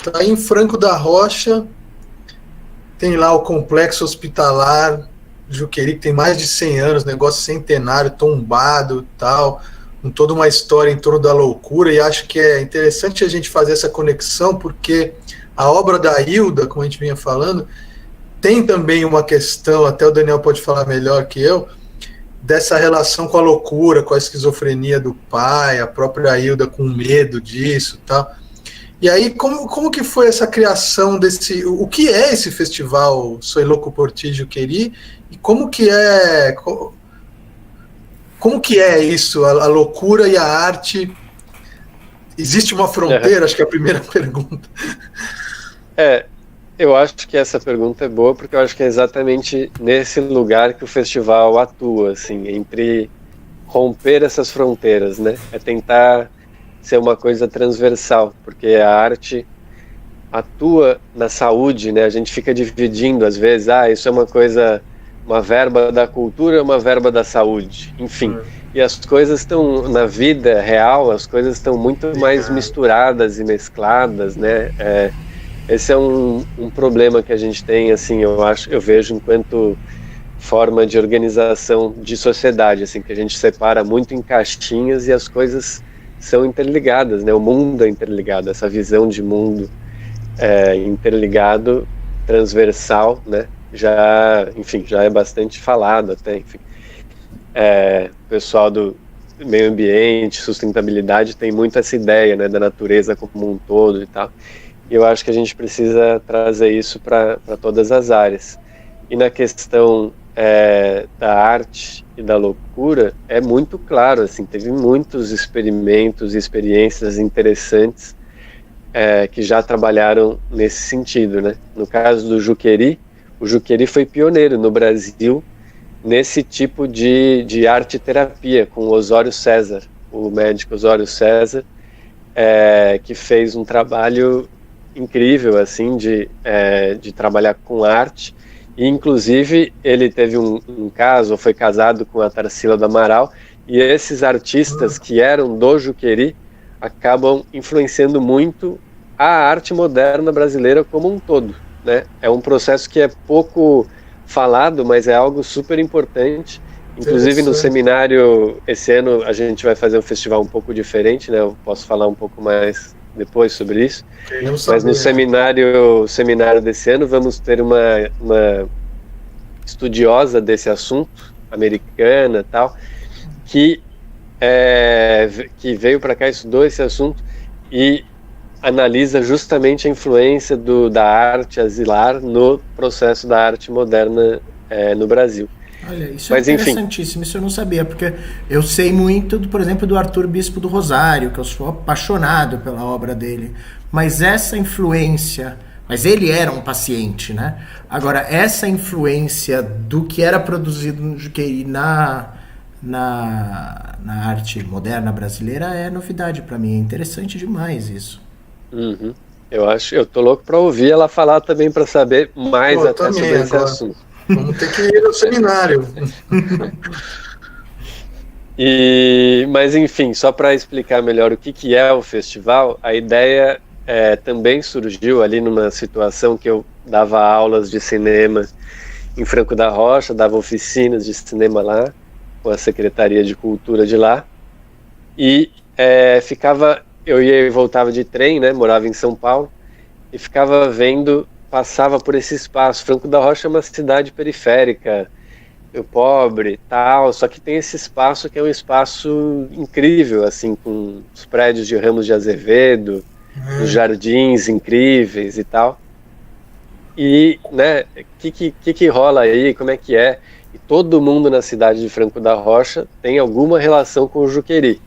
pergunta. Aí em Franco da Rocha tem lá o complexo hospitalar Juqueri, que tem mais de 100 anos, negócio centenário, tombado e tal, com toda uma história em torno da loucura, e acho que é interessante a gente fazer essa conexão, porque a obra da Hilda, como a gente vinha falando, tem também uma questão, até o Daniel pode falar melhor que eu, dessa relação com a loucura, com a esquizofrenia do pai, a própria Hilda com medo disso e tal. E aí, como que foi essa criação desse... O que é esse festival Soy Louco por Ti, Juqueri? E como que é... Como que é isso, a loucura e a arte? Existe uma fronteira? Acho que é a primeira pergunta. Eu acho que essa pergunta é boa, porque eu acho que é exatamente nesse lugar que o festival atua, assim, entre romper essas fronteiras, né? É tentar ser uma coisa transversal, porque a arte atua na saúde, né? A gente fica dividindo às vezes, isso é uma coisa, uma verba da cultura, uma verba da saúde, enfim. E as coisas estão, na vida real, as coisas estão muito mais misturadas e mescladas, né? Esse é um problema que a gente tem, assim, eu vejo enquanto forma de organização de sociedade, assim, que a gente separa muito em caixinhas e as coisas são interligadas, né? O mundo é interligado, essa visão de mundo interligado, transversal, né? Já é bastante falado até, enfim. O pessoal do meio ambiente, sustentabilidade, tem muito essa ideia, né, da natureza como um todo e tal. E eu acho que a gente precisa trazer isso para todas as áreas. E na questão da arte e da loucura, é muito claro, assim, teve muitos experimentos e experiências interessantes que já trabalharam nesse sentido, né? No caso do Juqueri, o Juqueri foi pioneiro no Brasil nesse tipo de arte-terapia, com o Osório César, o médico Osório César, que fez um trabalho incrível, assim, de trabalhar com arte. E, inclusive, ele teve um caso, foi casado com a Tarsila do Amaral, e esses artistas que eram do Juqueri acabam influenciando muito a arte moderna brasileira como um todo, né? É um processo que é pouco falado, mas é algo super importante. Inclusive, no seminário, esse ano a gente vai fazer um festival um pouco diferente, né? Eu posso falar um pouco mais depois sobre isso. Mas no seminário desse ano vamos ter uma estudiosa desse assunto, americana, tal, que veio para cá, estudou esse assunto e analisa justamente a influência da arte asilar no processo da arte moderna no Brasil. Olha, isso é interessantíssimo, isso eu não sabia, porque eu sei muito, por exemplo, do Arthur Bispo do Rosário, que eu sou apaixonado pela obra dele, mas essa influência, mas ele era um paciente, né? Agora, essa influência do que era produzido no Juqueri na arte moderna brasileira é novidade para mim, é interessante demais isso. Uhum. Eu tô louco para ouvir ela falar também, para saber mais até sobre esse assunto. Vamos ter que ir ao seminário. Mas enfim, só para explicar melhor o que é o festival, a ideia também surgiu ali numa situação que eu dava aulas de cinema em Franco da Rocha, dava oficinas de cinema lá, com a Secretaria de Cultura de lá, e eu ia e voltava de trem, né, morava em São Paulo, e passava por esse espaço. Franco da Rocha é uma cidade periférica, pobre, tal, só que tem esse espaço que é um espaço incrível, assim, com os prédios de Ramos de Azevedo, os jardins incríveis e tal. E, né, que rola aí, como é que é? E todo mundo na cidade de Franco da Rocha tem alguma relação com o Juqueri.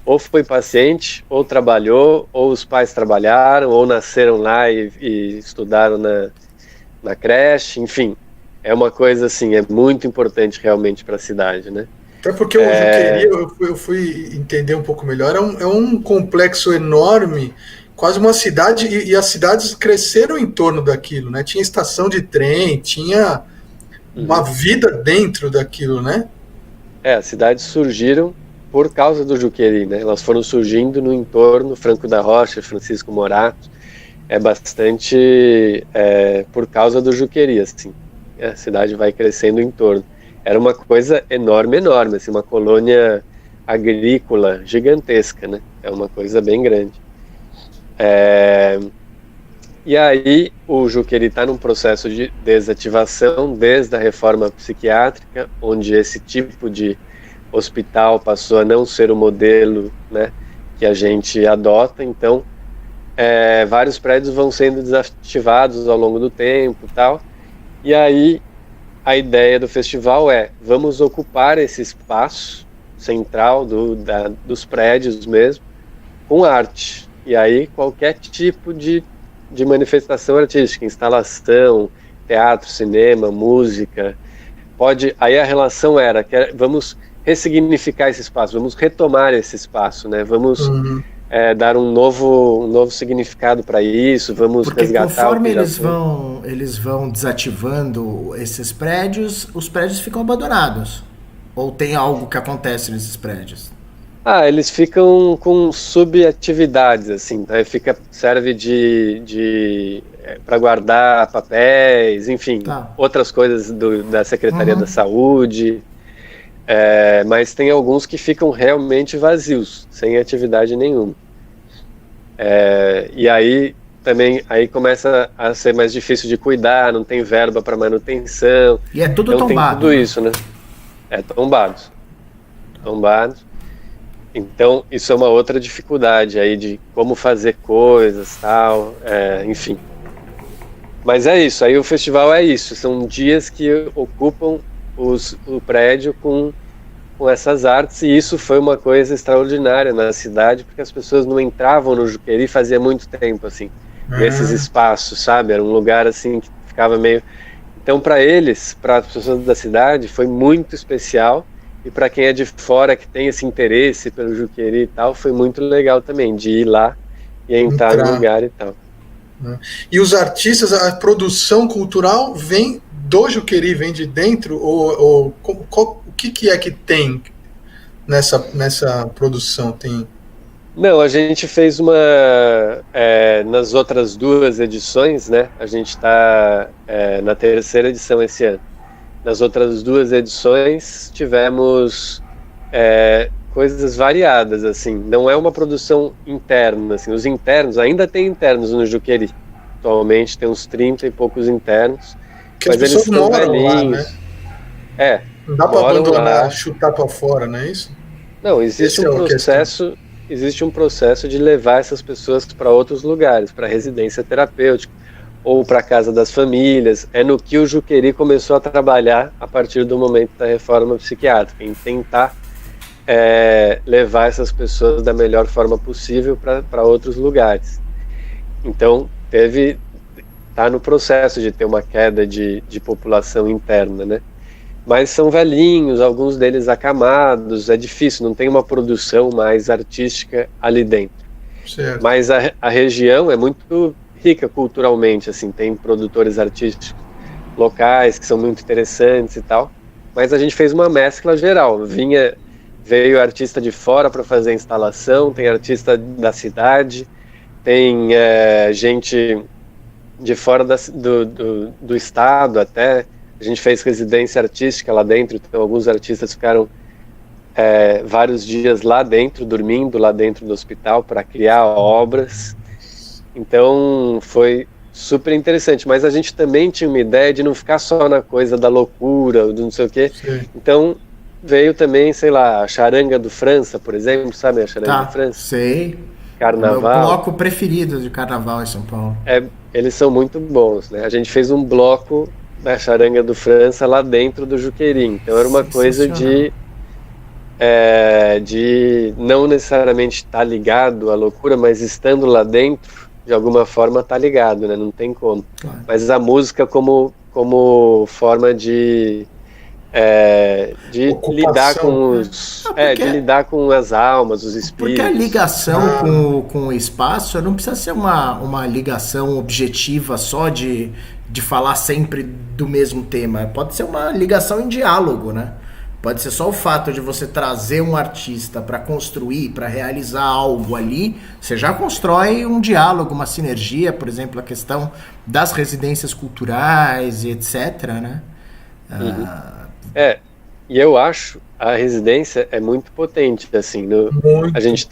Ou foi paciente, ou trabalhou, ou os pais trabalharam, ou nasceram lá e estudaram na creche, enfim. É uma coisa assim, é muito importante realmente para a cidade, né? Até porque o Juqueri, eu fui entender um pouco melhor, é um complexo enorme, quase uma cidade, e as cidades cresceram em torno daquilo, né? Tinha estação de trem, tinha uma vida dentro daquilo, né? As cidades surgiram por causa do Juqueri, né? Elas foram surgindo no entorno, Franco da Rocha, Francisco Morato, é bastante por causa do Juqueri, assim. A cidade vai crescendo em torno. Era uma coisa enorme, enorme, assim, uma colônia agrícola gigantesca, né? É uma coisa bem grande. E aí o Juqueri está num processo de desativação desde a reforma psiquiátrica, onde esse tipo de hospital passou a não ser o modelo, né, que a gente adota. Então, vários prédios vão sendo desativados ao longo do tempo, tal. E aí a ideia do festival vamos ocupar esse espaço central dos prédios mesmo com arte. E aí qualquer tipo de manifestação artística, instalação, teatro, cinema, música, aí a relação era que vamos ressignificar esse espaço, vamos retomar esse espaço, né? Vamos dar um novo significado para isso, vamos resgatar. Porque conforme eles vão desativando esses prédios, os prédios ficam abandonados? Ou tem algo que acontece nesses prédios? Eles ficam com subatividades, assim, né? Serve para guardar papéis, enfim, outras coisas da Secretaria da Saúde, mas tem alguns que ficam realmente vazios, sem atividade nenhuma. E aí também começa a ser mais difícil de cuidar, não tem verba para manutenção. E é tudo então tombado. Tem tudo isso, né? Tombados. Então, isso é uma outra dificuldade aí de como fazer coisas, tal, enfim. Mas é isso, aí o festival é isso, são dias que ocupam o prédio com essas artes, e isso foi uma coisa extraordinária na cidade, porque as pessoas não entravam no Juqueri fazia muito tempo, assim, nesses espaços, sabe? Era um lugar, assim, que ficava meio... Então, para as pessoas da cidade, foi muito especial. E para quem é de fora, que tem esse interesse pelo Juqueri e tal, foi muito legal também, de ir lá e entrar no lugar e tal. E os artistas, a produção cultural vem do Juqueri, vem de dentro? O que é que tem nessa produção? Tem... Não, a gente fez nas outras 2 edições, né? A gente está na 3ª edição esse ano. Nas outras 2 edições tivemos coisas variadas, assim. Não é uma produção interna, assim. Os internos, ainda tem internos no Juqueri. Atualmente tem uns 30 e poucos internos. Que mas eles estão velhinhos. Lá, né? Não dá para abandonar, chutar para fora, não é isso? Não, existe um processo de levar essas pessoas para outros lugares, para residência terapêutica, ou para a casa das famílias. É no que o Juqueri começou a trabalhar a partir do momento da reforma psiquiátrica, em tentar levar essas pessoas da melhor forma possível para outros lugares. Então, está no processo de ter uma queda de população interna, né? Mas são velhinhos, alguns deles acamados, é difícil, não tem uma produção mais artística ali dentro. Certo. Mas a região é muito rica culturalmente, assim, tem produtores artísticos locais que são muito interessantes e tal, mas a gente fez uma mescla geral, veio artista de fora para fazer a instalação, tem artista da cidade, tem gente de fora do estado até, a gente fez residência artística lá dentro, então alguns artistas ficaram vários dias lá dentro, dormindo lá dentro do hospital para criar obras. Então foi super interessante, mas a gente também tinha uma ideia de não ficar só na coisa da loucura, do não sei o quê. Sim. Então veio também, sei lá, a charanga do França, por exemplo, sabe a charanga do França? Sei. Carnaval. Meu bloco preferido de carnaval em São Paulo. Eles são muito bons, né? A gente fez um bloco da charanga do França lá dentro do Juqueri, então era uma coisa de não necessariamente estar ligado à loucura, mas estando lá dentro, de alguma forma tá ligado, né? Não tem como. Claro. Mas a música como forma de lidar com os... de lidar com as almas, os espíritos. Porque a ligação com o espaço não precisa ser uma ligação objetiva só de falar sempre do mesmo tema. Pode ser uma ligação em diálogo, né? Pode ser só o fato de você trazer um artista para construir, para realizar algo ali, você já constrói um diálogo, uma sinergia, por exemplo, a questão das residências culturais e etc, né? E eu acho a residência é muito potente, assim, Muito. a gente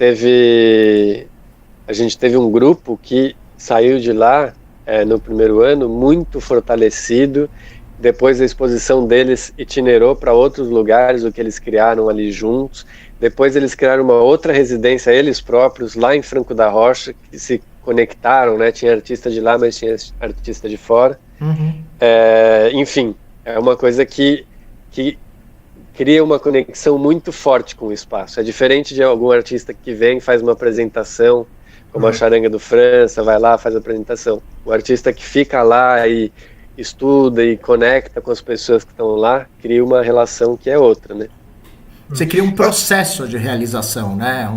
teve um grupo que saiu de lá no primeiro ano muito fortalecido. Depois a exposição deles itinerou para outros lugares, o que eles criaram ali juntos. Depois eles criaram uma outra residência, eles próprios, lá em Franco da Rocha, que se conectaram, né? Tinha artista de lá, mas tinha artista de fora. Enfim, é uma coisa que cria uma conexão muito forte com o espaço. É diferente de algum artista que vem, faz uma apresentação, como a Charanga do França, vai lá, faz a apresentação. O artista que fica lá e estuda e conecta com as pessoas que estão lá, cria uma relação que é outra, né? Você cria um processo de realização, né?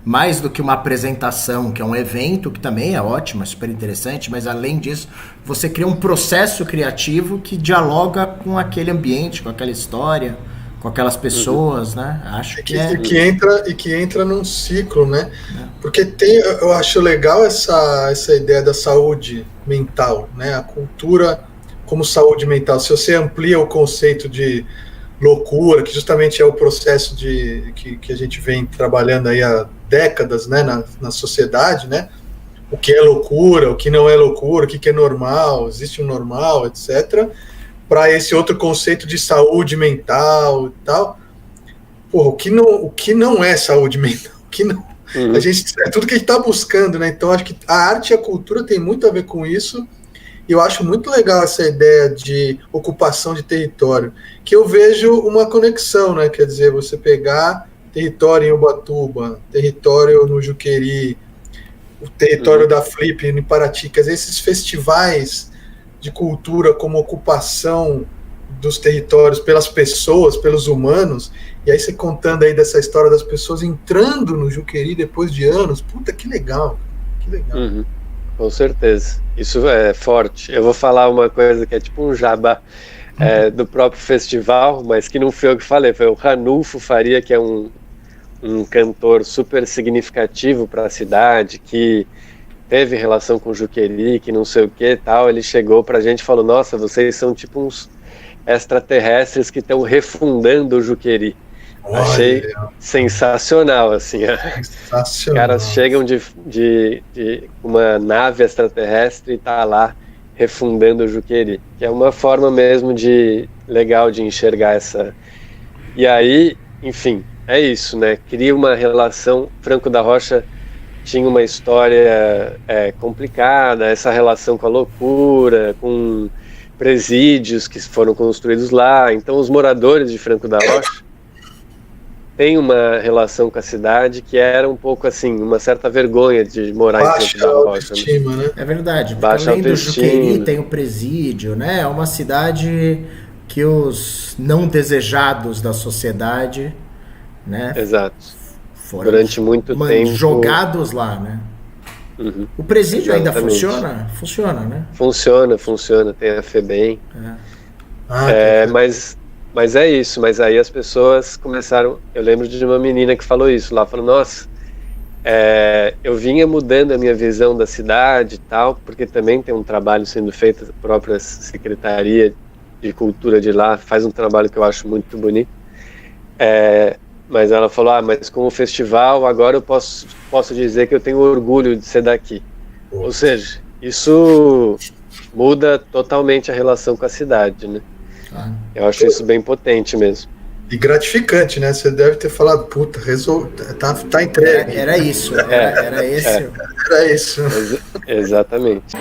Mais do que uma apresentação, que é um evento, que também é ótimo, é super interessante, mas além disso, você cria um processo criativo que dialoga com aquele ambiente, com aquela história, com aquelas pessoas, né? Acho que entra num ciclo, né? Porque eu acho legal essa ideia da saúde mental, né? A cultura como saúde mental. Se você amplia o conceito de loucura, que justamente é o processo que a gente vem trabalhando aí há décadas, né, na sociedade, né? O que é loucura, o que não é loucura, o que é normal, existe um normal, etc., para esse outro conceito de saúde mental e tal. Porra, o que não é saúde mental? O que não, a gente, é tudo que a gente está buscando, né? Então acho que a arte e a cultura tem muito a ver com isso. E eu acho muito legal essa ideia de ocupação de território, que eu vejo uma conexão, né? Quer dizer, você pegar território em Ubatuba, território no Juqueri, o território da Flip em Paraty, quer dizer, esses festivais de cultura como ocupação dos territórios pelas pessoas, pelos humanos, e aí você contando aí dessa história das pessoas entrando no Juqueri depois de anos, puta, que legal, que legal. Com certeza, isso é forte. Eu vou falar uma coisa que é tipo um jabá do próprio festival, mas que não foi eu que falei, foi o Ranulfo Faria, que é um cantor super significativo para a cidade, que teve relação com o Juqueri, que não sei o que tal. Ele chegou pra gente e falou: nossa, vocês são tipo uns extraterrestres que estão refundando o Juqueri. Achei sensacional, assim. Sensacional. Os caras chegam de uma nave extraterrestre e tá lá refundando o Juqueri, que é uma forma mesmo legal de enxergar essa. E aí, enfim, é isso, né? Cria uma relação. Franco da Rocha tinha uma história complicada, essa relação com a loucura, com presídios que foram construídos lá. Então os moradores de Franco da Rocha têm uma relação com a cidade que era um pouco assim, uma certa vergonha de morar em Franco da Rocha. Né? É verdade, Baixa além do autoestima. Juqueri tem o presídio, né? É uma cidade que os não desejados da sociedade, né? Exato. Foram durante muito tempo jogados lá, né? O presídio ainda funciona? Funciona, né? Funciona, tem a FEBEM. Mas é isso, mas aí as pessoas começaram. Eu lembro de uma menina que falou isso lá, falou: nossa, eu vinha mudando a minha visão da cidade e tal, porque também tem um trabalho sendo feito, a própria Secretaria de Cultura de lá faz um trabalho que eu acho muito bonito. Mas ela falou: mas com o festival agora eu posso dizer que eu tenho orgulho de ser daqui. Ou seja, isso muda totalmente a relação com a cidade, né? Eu acho isso bem potente mesmo. E gratificante, né? Você deve ter falado: puta, tá entregue. Era isso, era esse. Era isso. Exatamente.